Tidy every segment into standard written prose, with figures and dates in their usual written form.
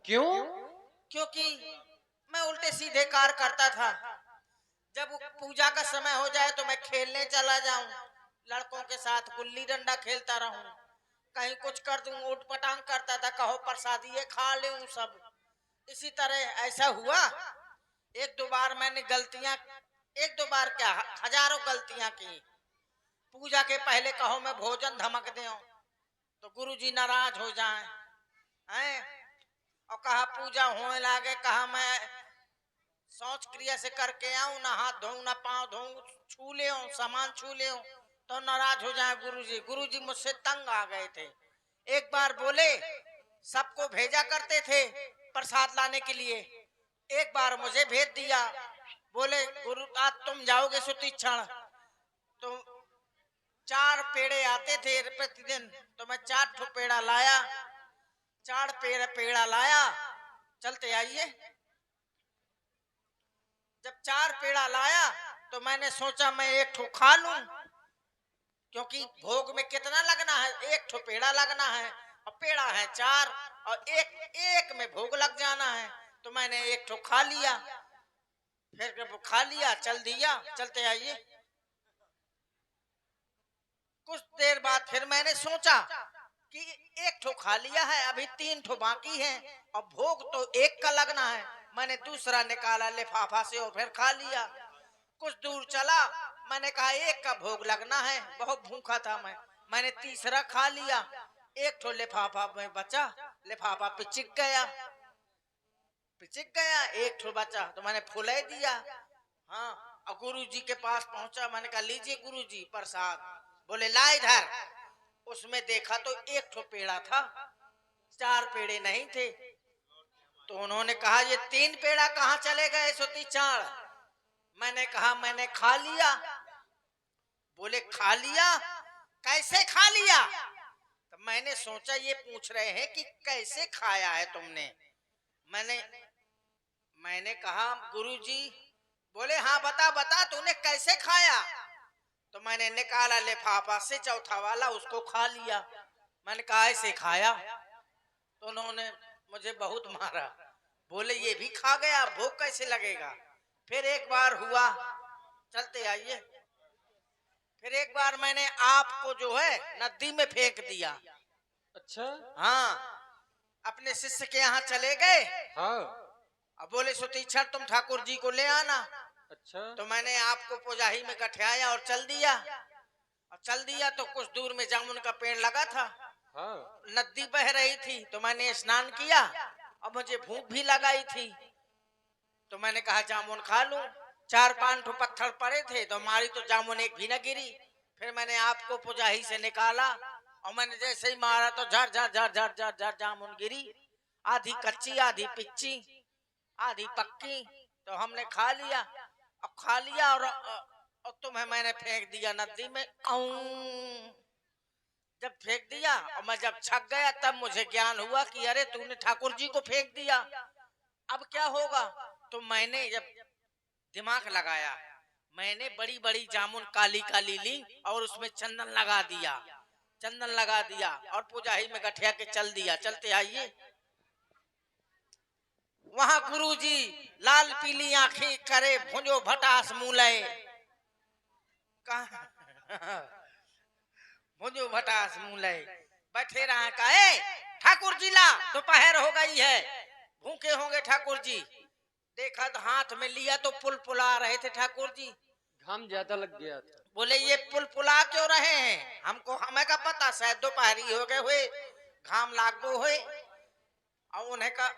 क्यों? क्योंकि मैं उल्टे सीधे कार्य करता था। जब पूजा का समय हो जाए तो मैं खेलने चला जाऊं, लड़कों के साथ गुल्ली डंडा खेलता रहूं, कहीं कुछ कर दूं, ऊट पटांग करता था, कहो प्रसादी ये खा लूं सब। इसी तरह ऐसा हुआ। एक दो बार मैंने गलतियां, एक दो बार क्या, हजारों गलतियां की। पूजा के पहले कहो मैं भोजन धमक दूं तो गुरुजी नाराज हो जाएं, हैं? और कहा पूजा होने लागे, कहा मैं शौच क्रिया से करके आऊं, ना हाथ धोऊं ना पांव धोऊं, छू ले सामान छू ले तो नाराज हो जाए गुरुजी। गुरुजी मुझसे तंग आ गए थे। एक बार बोले, सबको भेजा करते थे प्रसाद लाने के लिए, एक बार मुझे भेज दिया। बोले गुरु आज तुम जाओगे सुतीक्षण। तो 4 पेड़े आते थे प्रतिदिन, तो मैं 4 ठो पेड़ा लाया, 4 पेड़ा लाया। चलते आइए। जब 4 पेड़ा लाया तो मैंने सोचा मैं एक ठो खा लूं, क्योंकि भोग में कितना लगना है, एक ठो पेड़ा लगना है, और पेड़ा है 4, और एक एक में भोग लग जाना है। तो मैंने एक ठो खा लिया। फिर जब खा लिया चल दिया। चलते आइए। कुछ देर बाद फिर मैंने सोचा कि एक ठो खा लिया है, अभी 3 ठो बाकी है, और भोग तो एक का लगना है। मैंने दूसरा निकाला लिफाफा से और फिर खा लिया। कुछ दूर चला, मैंने कहा एक का भोग लगना है, बहुत भूखा था मैं। मैंने तीसरा खा लिया, एक ठो लिफाफा में बचा, लिफाफा पिचिक गया, एक ठो बचा तो मैंने फुले दिया। हाँ, और गुरुजी के पास पहुंचा, मैंने कहा लीजिए गुरुजी प्रसाद। बोले ला इधर। उसमें देखा तो एक ठो पेड़ा था, 4 पेड़े नहीं थे। तो उन्होंने कहा ये 3 पेड़ा कहाँ चले गए सुती चाड़? मैंने कहा मैंने खा लिया। बोले खा लिया? कैसे खा लिया? तो मैंने सोचा ये पूछ रहे हैं कि कैसे खाया है तुमने। मैंने मैंने कहा गुरुजी। बोले हाँ बता बता तूने कैसे खाया? तो मैंने निकाला लिफाफा से चौथा वाला, उसको खा लिया। मैंने कहा ऐसे खाया? तो उन्होंने मुझे बहुत मारा। बोले ये भी खा गया, भूख कैसे लगेगा? फिर एक बार हुआ। चलते आइए। फिर एक बार मैंने आपको जो है नदी में फेंक दिया। अच्छा। हाँ, अपने शिष्य के यहाँ चले गए। हाँ। अब बोले सुतीक्षण तुम ठाकुर जी को ले आना। अच्छा। तो मैंने आपको पोजाही में गठियाया और चल दिया। और चल दिया तो कुछ दूर में जामुन का पेड़ लगा था। हाँ। नदी बह रही थी तो मैंने स्नान किया, और मुझे भूख भी लगाई थी। तो मैंने कहा जामुन खा लूं। 4-5 ठो पत्थर पड़े थे तो मारी तो जामुन एक भी न गिरी। फिर मैंने आपको पुजाही से निकाला, और मैंने जैसे ही मारा तो झर झर झर झर झर झर जामुन गिरी, आधी कच्ची आधी पिच्ची आधी पक्की। तो हमने खा लिया, और खा लिया और तुम्हें मैंने फेंक दिया नदी में। जब फेंक दिया और मैं जब छक गया तब मुझे ज्ञान हुआ कि अरे तूने ठाकुर जी को फेंक दिया, अब क्या होगा? तो मैंने जब दिमाग लगाया, मैंने बड़ी बड़ी जामुन काली काली ली और उसमें चंदन लगा दिया, चंदन लगा दिया और पुजाही में गठिया के चल दिया। चलते आइए। वहां गुरुजी लाल पीली आंखें करे भुंजो भटास मूले। भुंजो भटास मूले बैठे रहा। कहे ठाकुर जी ला, दोपहर हो गई है, भूखे होंगे ठाकुर जी। देखा तो हाथ में लिया तो पुल पुला रहे थे ठाकुर जी। घाम ज्यादा लग गया था। बोले ये पुल पुला क्यों रहे हैं? हमको हमें का पता, शायद दोपहरी हो गए हुए, घाम लाग गो हुए। और उन्हें का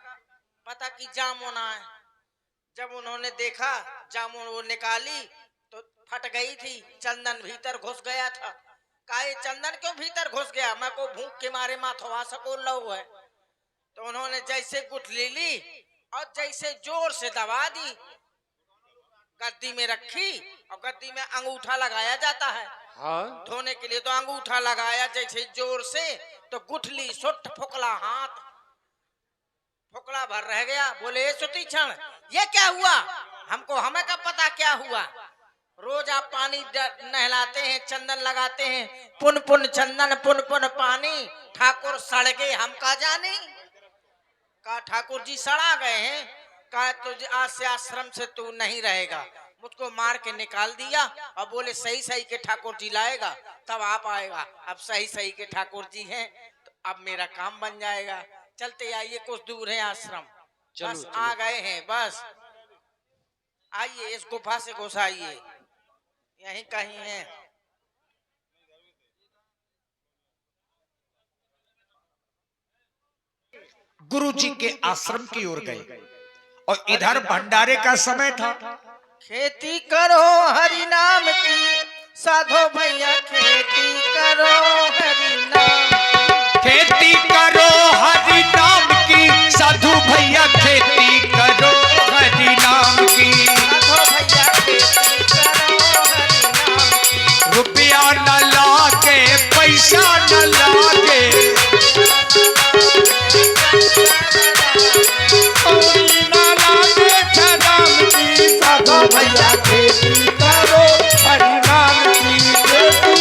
पता कि जामुन आए। जब उन्होंने देखा जामुन वो निकाली तो फट गई थी, चंदन भीतर घुस गया था। काहे चंदन क्यों भीतर घुस गया? मैं को भूख के मारे माथवा सको लो है। तो उन्होंने जैसे गुठली ली और जैसे जोर से दबा दी, गद्दी में रखी, और गद्दी में अंगूठा लगाया जाता है हाँ। धोने के लिए। तो अंगूठा लगाया जैसे जोर से, तो गुठली सुट फुकला हाथ, फुकला भर रह गया। बोले सुतीक्षण ये क्या हुआ? हमको हमें का पता क्या हुआ? रोज आप पानी नहलाते हैं, चंदन लगाते हैं, पुन पुन चंदन पुन पुन पानी, ठाकुर सड़ गए हम का जाने। कहा ठाकुर जी सड़ा गए हैं। कहा तुझे आज से आश्रम से तू नहीं रहेगा। मुझको मार के निकाल दिया और बोले सही सही के ठाकुर जी लाएगा तब आप आएगा। अब सही सही के ठाकुर जी हैं तो अब मेरा काम बन जाएगा। चलते आइए, कुछ दूर है आश्रम। चलो, बस चलो। आ गए हैं, बस आइए, इस गुफा से घुसाइए, यहीं कहीं है। गुरु जी के आश्रम की ओर गए और इधर भंडारे का समय था। खेती करो हरि नाम की, साधो भैया खेती करो हरि नाम की। खेती करो हरि नाम की, साधु भैया खेती करो हरि नाम की। साधो भैया खेती करो हरि नाम की। रुपया न लागे पैसा न लागे, भैया खेती करो हरि नाम की, खेती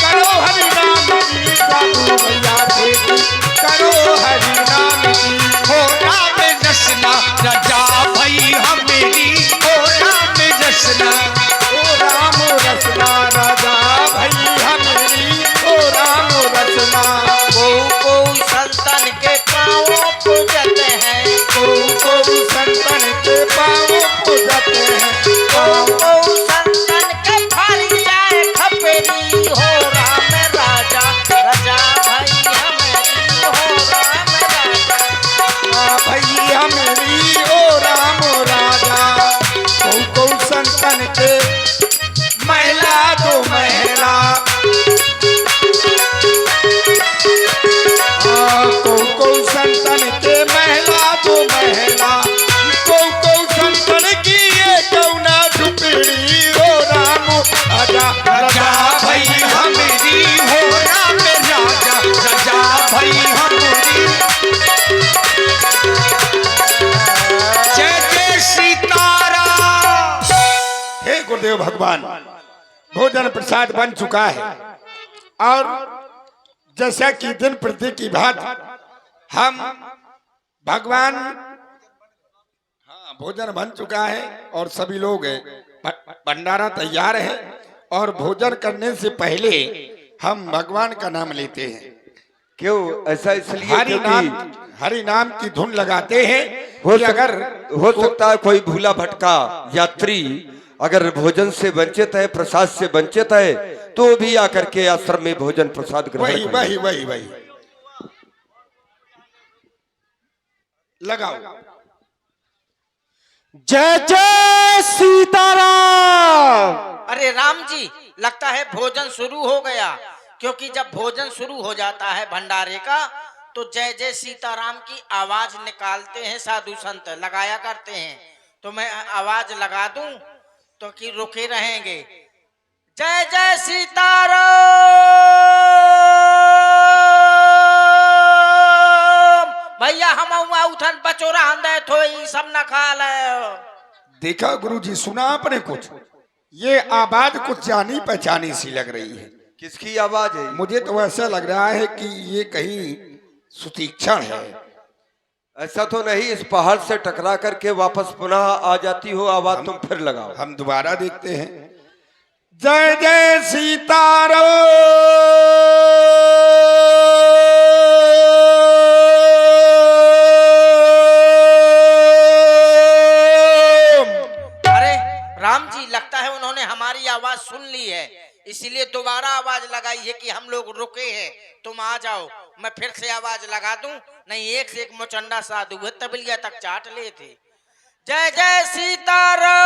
करो हरि नाम की, साधु भैया खेती करो हरि नाम की। हो राम जसना रजा भई हमेरी, हो राम जसना, ओ राम रसना राजा भैया मेरी, ओ राम रसना। को संतन के पाँव पूजत हैं, को संतन के पाँव पूजत हैं, को संतन के फारी जाए खपेरी। हो राम राजा राजा भैया मेरी, हो राम राजा। भैया मेरी ओ राम राजा। को संतन के महिला दो महिला, को संतन के महिला दो महिला, को संतन की ये कौना झुपड़ी। ओ राम राजा रजा भई हमेरी, हो राम राजा रजा भई हमेरी। जय जय सीताराम। हे गुरुदेव भगवान, भोजन प्रसाद बन चुका है और जैसा कि दिन प्रति की बात हम भगवान, हाँ भोजन बन चुका है और सभी लोग भंडारा तैयार है और भोजन करने से पहले हम भगवान का नाम लेते हैं। क्यों ऐसा? इसलिए हरि नाम की धुन लगाते हैं। अगर हो सकता है कोई भूला भटका यात्री अगर भोजन से वंचित है, प्रसाद से वंचित है, तो भी आकर के आश्रम में भोजन प्रसाद ग्रहण वही करें। वही वही वही लगाओ। जय जय सीताराम। अरे राम जी, लगता है भोजन शुरू हो गया, क्योंकि जब भोजन शुरू हो जाता है भंडारे का तो जय जय सीताराम की आवाज निकालते हैं साधु संत, लगाया करते हैं। तो मैं आवाज लगा दूं तो कि रुके रहेंगे। जय जय सीताराम। भैया हम उठन बचोरा हंदे थोई सब न खा ले। देखा गुरुजी, सुना आपने कुछ? ये आवाज कुछ जानी पहचानी सी लग रही है। किसकी आवाज है? मुझे तो ऐसा लग रहा है कि ये कहीं सुतीक्षण है। ऐसा तो नहीं, इस पहाड़ से टकरा करके वापस पुनः आ जाती हो आवाज, तुम फिर लगाओ। हम दोबारा देखते हैं। जय जय सीताराम। अरे राम जी, लगता है उन्होंने हमारी आवाज सुन ली है, इसीलिए दोबारा आवाज लगाई है कि हम लोग रुके हैं, तुम आ जाओ। मैं फिर से आवाज लगा दूं? नहीं, एक से एक मुचंडा साधु है, तबलिया तक चाट ले थे। जय जय सीताराम।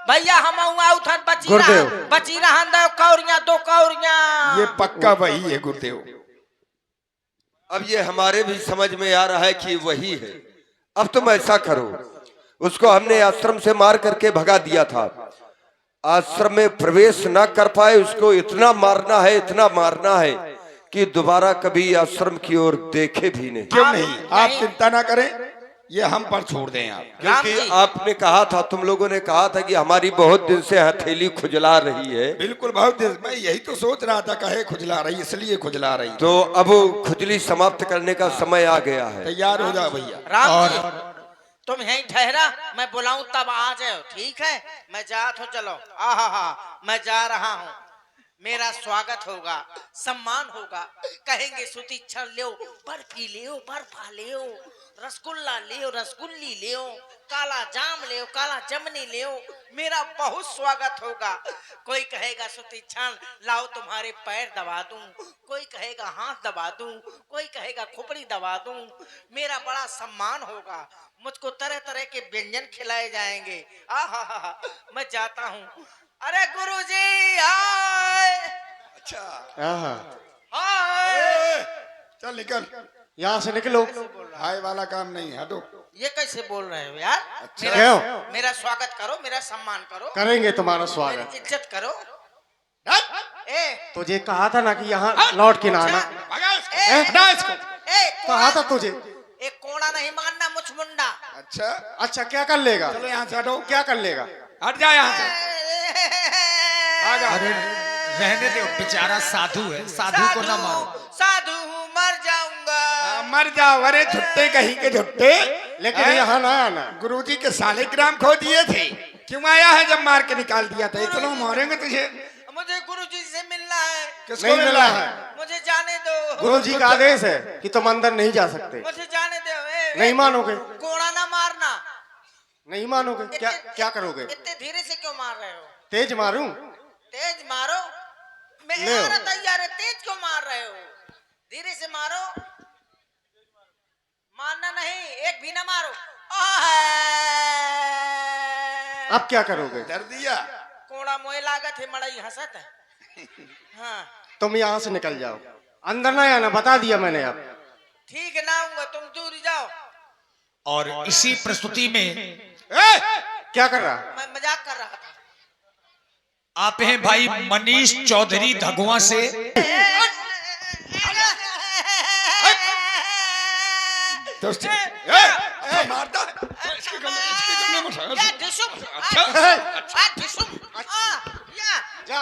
भैया हम उठन बची रहन दो कौरियां, दो कौरियां। ये पक्का वही है गुरुदेव। अब ये हमारे भी समझ में आ रहा है कि वही है। अब तुम ऐसा करो, उसको हमने आश्रम से मार करके भगा दिया था, आश्रम में प्रवेश ना कर पाए, उसको इतना मारना है, इतना मारना है कि दोबारा कभी आश्रम की ओर देखे भी नहीं। क्यों नहीं? आप चिंता ना करें, ये हम पर छोड़ दें आप। राम क्योंकि जी। आपने कहा था, तुम लोगों ने कहा था कि हमारी बहुत दिन से हथेली खुजला रही है, बिल्कुल बहुत देर मैं यही तो सोच रहा था, कहे खुजला रही इसलिए खुजला रही। तो अब खुजली समाप्त करने का समय आ गया है। तैयार हो जा भैया। राम जी, तुम यहीं ठहरा, मैं बुलाऊं तब आ जाओ, ठीक है? मैं जा तो चलो। आहा, मैं जा रहा हूँ, मेरा स्वागत होगा, सम्मान होगा। कहेंगे सुतीक्षण लियो, बर्फी लियो, बर्फा लियो, रसगुल्ला लियो, रसगुल्ली लियो, काला जाम लियो, काला जमनी लियो, मेरा बहुत स्वागत होगा। कोई कहेगा सुतीक्षण लाओ तुम्हारे पैर दबा दूं, कोई कहेगा हाथ दबा दूं, कोई कहेगा खोपड़ी दबा दूं, मेरा बड़ा सम्मान होगा। मुझको तरह तरह के व्यंजन खिलाए जाएंगे। आहा, मैं जाता हूँ। अरे गुरुजी हाय अच्छा हाय। चल निकल, यहाँ से निकलो। हाय वाला काम नहीं है। हटो। ये कैसे बोल रहे हो यार? क्यों? मेरा स्वागत करो, मेरा सम्मान करो, करेंगे तुम्हारा मेरी स्वागत। इज्जत करो। ए तुझे कहा था ना कि यहाँ लौट के ना आना। भगा इसको, ए, हटा इसको। ए कहा था तुझे। एक कोड़ा नहीं मानना मुचमुंडा। अच्छा अच्छा क्या कर लेगा? चलो यहाँ से हटो। क्या कर लेगा? हट जा यहाँ से। भागा। अरे रहने दो, बेचारा साधु है, साधु को ना मारो। साधु हूँ, मर जाऊंगा। मर जाओ। अरे झुट्टे कहीं के झुट्टे। लेकिन हैं? यहाँ ना आना। गुरुजी के सालिग्राम खो दिए थे, क्यों आया है जब मार के निकाल दिया था? इतना मारेंगे तुझे। मुझे गुरुजी से मिलना है। किसको नहीं मिलना है? है। मुझे जाने दो। गुरु जी का आदेश है कि तुम अंदर नहीं जा सकते। मुझे जाने दो। नहीं मानोगे? कोड़ा ना मारना। नहीं मानोगे? क्या करोगे? इतने धीरे से क्यों मार रहे हो? तेज मारूं? तेज मारो। मैं ले। आ रहा तैयार है, तेज क्यों मार रहे हो? धीरे से मारो। मारना नहीं, एक भी ना मारो। अब क्या करोगे? डर दिया। कोड़ा मोए लागत है, मड़ई हंसत है। हाँ तुम यहाँ से निकल जाओ, अंदर ना आना, बता दिया मैंने। अब ठीक है, ना आऊंगा, तुम दूर जाओ। और इसी प्रस्तुति में क्या कर रहा? मैं मजाक कर रहा था। आप हैं भाई मनीष चौधरी धगुआ से। दोस्त अच्छा मारता है। इसके गले में उठाया। जा।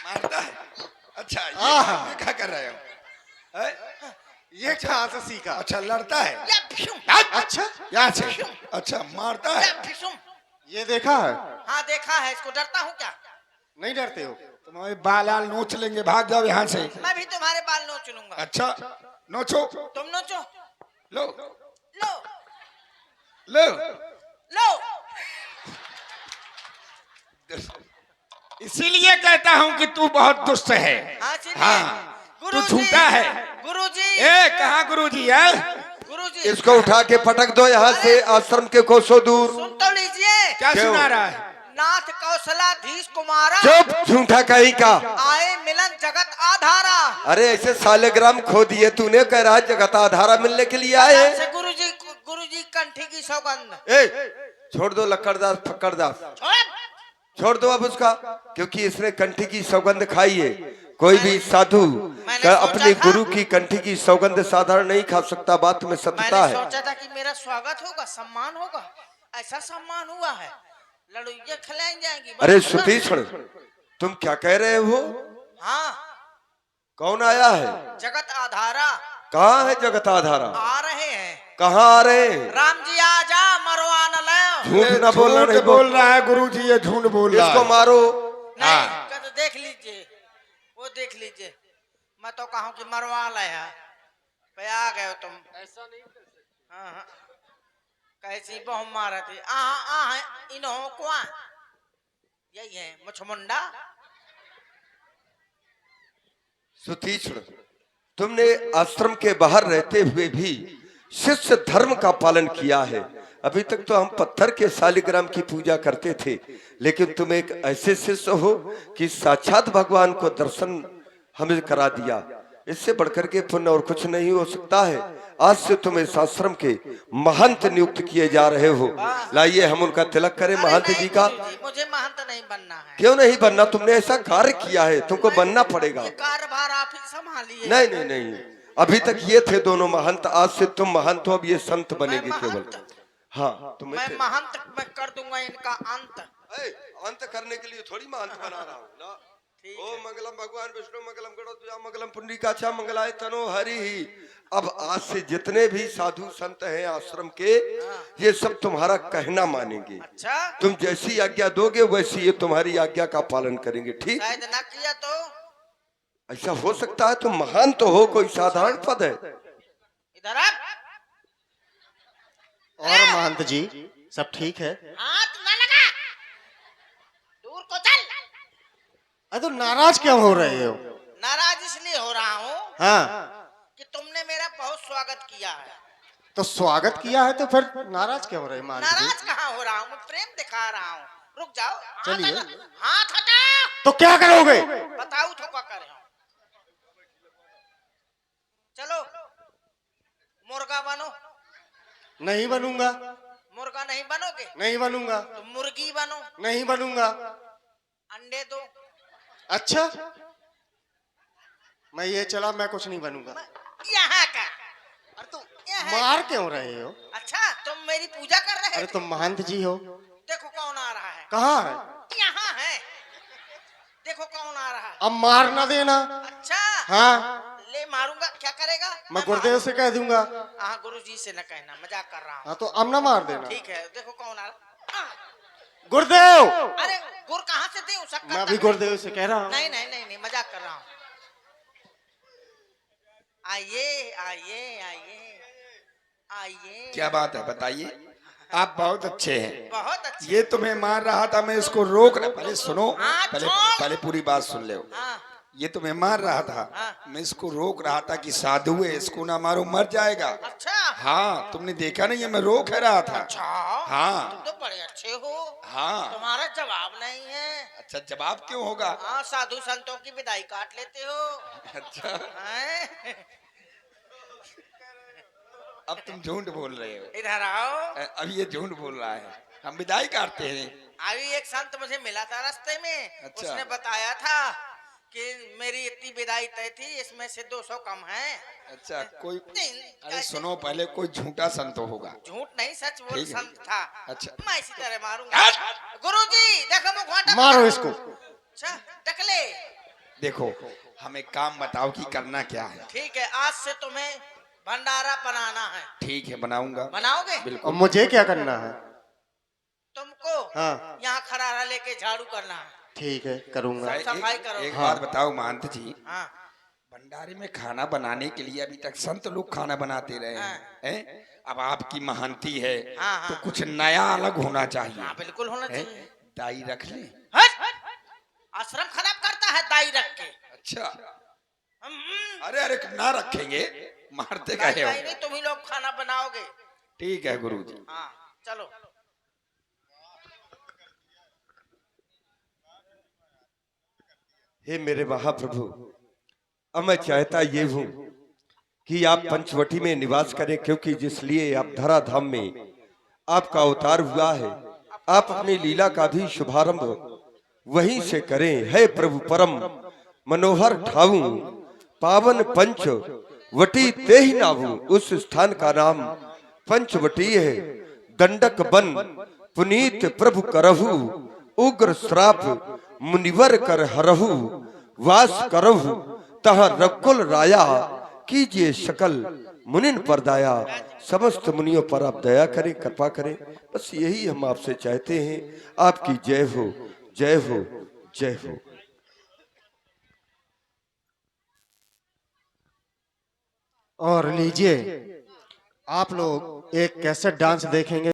मारता है। अच्छा आहा। ये क्या कर रहे हो? हैं? ये कहाँ से सीखा? अच्छा लड़ता है। अच्छा यहाँ से। अच्छा मारता है। ये देखा है? हाँ देखा है, इसको डरता हूँ क्या? नहीं डरते हो? तुम्हारे बाल आल नोच लेंगे, भाग जाओ यहाँ से। मैं भी तुम्हारे बाल नोच लूंगा। अच्छा नोचो। तुम नोचो। लो लो लो। लो। इसीलिए कहता हूँ कि तू बहुत दुष्ट है। हाँ सुनिए। हाँ तू गुरुजी, झूठा है। गुरुजी, ए कहाँ गुरुजी है? गुरुजी, इसको उठा के पटक दो यहाँ से, आश्रम के कोसों दूर। सुन तो लीजिए। क्या क्यों? सुना रहा है? नाथ कौशलाधीश कुमारा चुप, झूठा कहीं का। आए मिलन जगत आधारा। अरे ऐसे सालेग्राम खो दिए तूने, कह रहा है जगत आधारा मिलने के लिए आए हैं। से गुरुजी कंठी की सौगंध। ए, छोड़ दो लक्कड़दास फक्कड़दास, छोड़ दो अब उसका, क्योंकि इसने कंठी की सौगंध खाई है। कोई भी साधु मैंने अपने सोचा था। गुरु की कंठी की सौगंध साधारण नहीं खा सकता, बात में सत्यता मैंने है। सोचा था कि मेरा स्वागत होगा, सम्मान होगा। ऐसा सम्मान हुआ है, लड़ुइया खिलाई जाएंगी। अरे सुतीक्षण, तुम क्या कह रहे हो? हाँ, कौन आया है? जगत आधारा कहाँ है जगत आधारा? आ रहे हैं। कहाँ आ रहे हैं? राम जी आ जा, मरवा न ले। झूठ ना बोलना, झूठ नहीं बोल रहा है गुरुजी, ये झूठ बोल रहा इसको है। मारो। नहीं तो देख लीजिए, वो देख लीजिए। मैं तो कहूँ कि मरवा लाया, पे आ गए हो तुम। ऐसा नहीं कर सकते। हाँ हाँ, कैसी बहु मारा थी। आ इन्हों को यही है मुछमुंडा। सुतीक्षण, तुमने आश्रम के बाहर रहते हुए भी शिष्य धर्म का पालन किया है। अभी तक तो हम पत्थर के शालिग्राम की पूजा करते थे, लेकिन तुम एक ऐसे शिष्य हो कि साक्षात भगवान को दर्शन हमें करा दिया। इससे बढ़कर के पुण्य और कुछ नहीं हो सकता है। आज से तुम इस आश्रम के महंत नियुक्त किए जा रहे हो। लाइए हम उनका तिलक करें अरे महंत नहीं जी का। गुरुजी, मुझे महंत नहीं बनना है। क्यों नहीं बनना? तुमने ऐसा कार्य किया है, तुमको बनना पड़ेगा। ये कार्यभार आप ही संभालिए। नहीं नहीं नहीं, अभी तक ये थे दोनों महंत, आज से तुम महंत हो, अब ये संत बनेंगे मैं केवल। महंत? हाँ तुम्हें मैं महंत मैं कर दूंगा इनका अंत। अंत करने के लिए थोड़ी महंत बना रहा हूँ ना। ठीक ओ है। मंगलम भगवान विष्णु मंगलम गणोत्तम मंगलम पुंडरीकाक्षा मंगलाय तनो हरि ही। अब आज से जितने भी साधु संत हैं आश्रम के, ये सब तुम्हारा कहना मानेंगे। अच्छा, तुम जैसी आज्ञा दोगे वैसी ये तुम्हारी आज्ञा का पालन करेंगे। ठीक? शायद ना किया तो ऐसा हो सकता है? तुम महान तो हो, कोई साधारण पद है? इधर आप। और महंत जी सब ठीक है? हाथ ना लगा, दूर को चल। अरे तो नाराज क्यों हो रहे हो? नाराज इसलिए हो रहा हूँ हाँ कि तुमने मेरा बहुत स्वागत किया है। तो स्वागत किया है तो फिर नाराज क्यों हो रहे महंत जी? नाराज कहाँ हो रहा हूँ, मैं प्रेम दिखा रहा हूँ। रुक जाओ, चलिए। हाथ हटा। तो क्या करोगे? बताओ तो क्या करे हो। चलो मुर्गा बनो। नहीं बनूंगा। मुर्गा नहीं बनोगे नहीं बनूंगा। तो मुर्गी बनो। नहीं बनूंगा। अंडे दो। अच्छा मैं ये चला, मैं कुछ नहीं बनूंगा। यहाँ का। अरे तो यहाँ मार क्यों रहे हो? अच्छा, तुम मेरी पूजा कर रहे अरे थे? तुम महंत जी हो। देखो कौन आ रहा है। कहाँ है? यहाँ है, देखो कौन आ रहा है। अब मार ना देना। अच्छा, हाँ ले मारूंगा, क्या करेगा? मैं गुरुदेव से कह दूंगा। हाँ, गुरुजी से न कहना, मजाक कर रहा हूँ। हाँ तो अब ना मार देना। ठीक है, देखो कौन आ रहा है। गुरुदेव। अरे गुर कहाँ से दूं? शक्कर मैं अभी तक गुरुदेव से कह रहा हूँ। नहीं नहीं नहीं नहीं, मजाक कर रहा हूँ। आइए आइए आइए आइए। क्या बात है, बताइए। आप बहुत अच्छे हैं। बहुत अच्छे। ये तुम्हें मार रहा था, मैं इसको रोक रहा। पहले सुनो, हाँ, पहले छोड़। पहले पूरी बात सुन ले। हाँ, ये तुम्हें मार रहा था, हाँ। मैं इसको रोक रहा था कि साधु है, इसको ना मारो, मर जाएगा। अच्छा। हाँ, तुमने देखा नहीं है, मैं रोक है रहा था। अच्छा, हाँ। तुम तो बड़े अच्छे हो। हाँ। तुम्हारा जवाब नहीं है। अच्छा, जवाब क्यों होगा? हाँ, साधु संतों की विदाई काट लेते हो। अच्छा, हैं? अब तुम झूठ बोल रहे हो। इधर आओ। अभी ये झूठ बोल रहा है, हम विदाई काटते हैं। अभी एक संत मुझे मिला था रास्ते में। अच्छा। उसने बताया था कि मेरी इतनी विदाई तय थी, इसमें से 200 कम है। अच्छा, कोई नहीं, अरे सुनो, पहले कोई झूठा संत होगा। झूठ नहीं, सच बोल ठीक है। संत था। अच्छा। मैं इसी तरह मारूंगा। गुरुजी देखो मुखौटा। मारो इसको। अच्छा, टकले। देखो, हमें काम बताओ कि करना क्या है। ठीक है, आज से तुम्हें भंडारा बनाना है। ठीक है, बनाऊंगा। बनाओगे? और बिल्कुल। मुझे क्या करना है? तुमको हाँ यहाँ खरारा लेके झाड़ू करना है। ठीक है करूंगा। सफाई करो। एक हाँ। बात बताओ महंत जी, हाँ, भंडारे में खाना बनाने के लिए अभी तक संत लोग खाना बनाते रहे हैं। अब आपकी महंती है, हाँ, हाँ। तो कुछ नया अलग होना चाहिए। हाँ, बिल्कुल होना हैं? चाहिए। दाई रख ले। हट! आश्रम खराब करता है दाई रख के। अच्छा, हम्म, अरे अरे ना रखेंगे, मारते दाई कहे हो। नहीं, तुम ही लोग खाना बनाओगे। ठीक है गुरुजी। हाँ, चलो। हे मेरे महाप्रभु, अब मैं चाहता ये हूँ कि आप पंचवटी में निवास करें, क्योंकि जिसलिए आप धराधाम में आपका अवतार हुआ है, आप अपनी लीला का भी शुभारंभ वहीं से करें। है प्रभु परम मनोहर ठाऊ, पावन पंच वटी ते ही नाहू। उस स्थान का नाम पंचवटी है। दंडक बन पुनीत प्रभु करहु, उग्र श्राप मुनिवर कर हरहु। वास करहु तह रकुल राया, कीजिए सकल मुनिन पर दया। समस्त मुनियों पर आप दया करें, कृपा करें। बस यही हम आपसे चाहते हैं। आपकी जय हो, जय हो, जय हो। और लीजिए आप लोग एक कैसेट डांस देखेंगे।